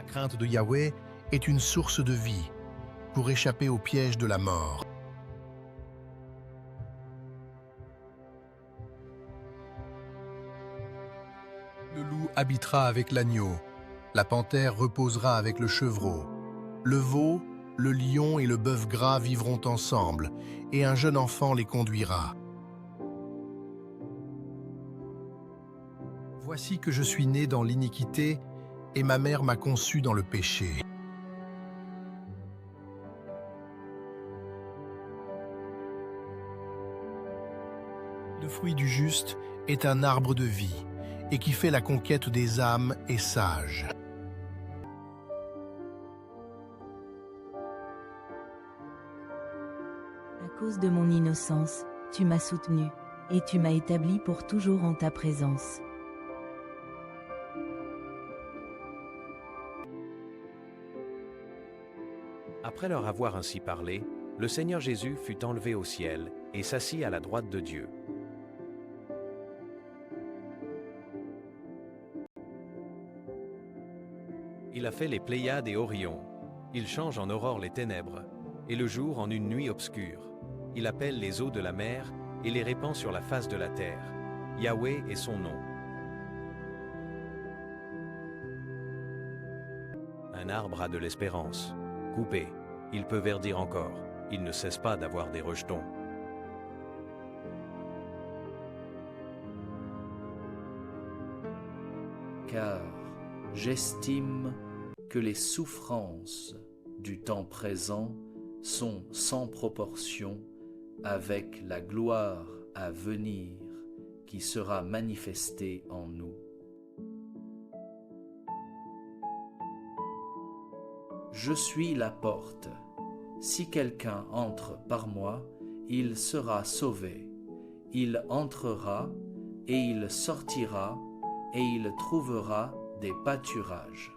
crainte de Yahweh est une source de vie pour échapper au piège de la mort. Le loup habitera avec l'agneau, la panthère reposera avec le chevreau, le veau, le lion et le bœuf gras vivront ensemble, et un jeune enfant les conduira. Voici que je suis né dans l'iniquité, et ma mère m'a conçu dans le péché. Le fruit du juste est un arbre de vie, et qui fait la conquête des âmes est sage. À cause de mon innocence, tu m'as soutenu, et tu m'as établi pour toujours en ta présence. Après leur avoir ainsi parlé, le Seigneur Jésus fut enlevé au ciel et s'assit à la droite de Dieu. Il a fait les Pléiades et Orion. Il change en aurore les ténèbres, et le jour en une nuit obscure. Il appelle les eaux de la mer et les répand sur la face de la terre. Yahweh est son nom. Un arbre a de l'espérance. Coupé, il peut verdir encore. Il ne cesse pas d'avoir des rejetons. Car j'estime que les souffrances du temps présent sont sans proportion avec la gloire à venir qui sera manifestée en nous. Je suis la porte. Si quelqu'un entre par moi, il sera sauvé. Il entrera et il sortira et il trouvera des pâturages.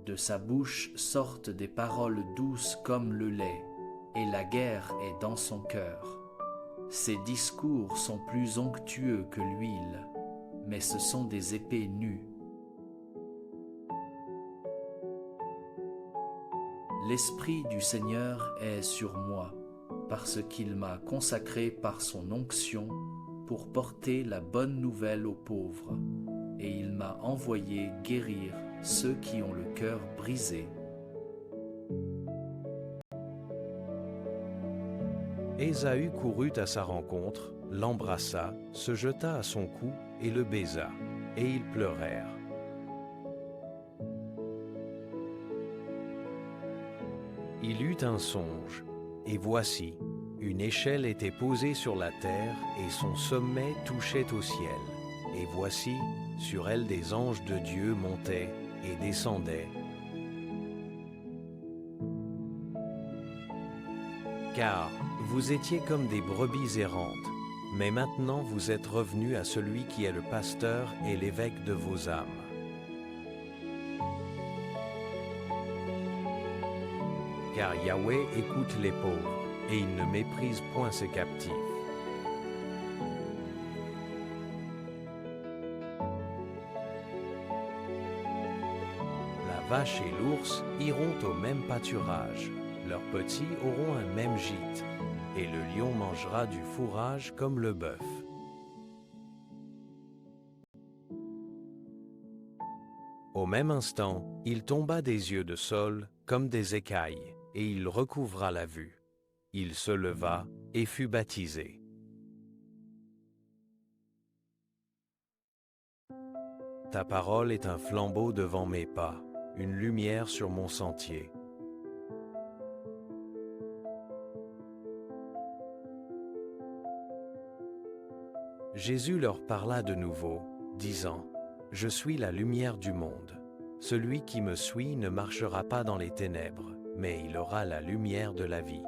De sa bouche sortent des paroles douces comme le lait, et la guerre est dans son cœur. Ses discours sont plus onctueux que l'huile, mais ce sont des épées nues. L'Esprit du Seigneur est sur moi, parce qu'il m'a consacré par son onction pour porter la bonne nouvelle aux pauvres, et il m'a envoyé guérir ceux qui ont le cœur brisé. Ésaü courut à sa rencontre, l'embrassa, se jeta à son cou et le baisa, et ils pleurèrent. Il eut un songe, et voici, une échelle était posée sur la terre, et son sommet touchait au ciel. Et voici, sur elle des anges de Dieu montaient et descendaient. Car vous étiez comme des brebis errantes, mais maintenant vous êtes revenus à celui qui est le pasteur et l'évêque de vos âmes. Car Yahweh écoute les pauvres, et il ne méprise point ses captifs. La vache et l'ours iront au même pâturage, leurs petits auront un même gîte, et le lion mangera du fourrage comme le bœuf. Au même instant, il tomba des yeux de Saul comme des écailles, et il recouvra la vue. Il se leva et fut baptisé. Ta parole est un flambeau devant mes pas, une lumière sur mon sentier. Jésus leur parla de nouveau, disant, « Je suis la lumière du monde. Celui qui me suit ne marchera pas dans les ténèbres, mais il aura la lumière de la vie. »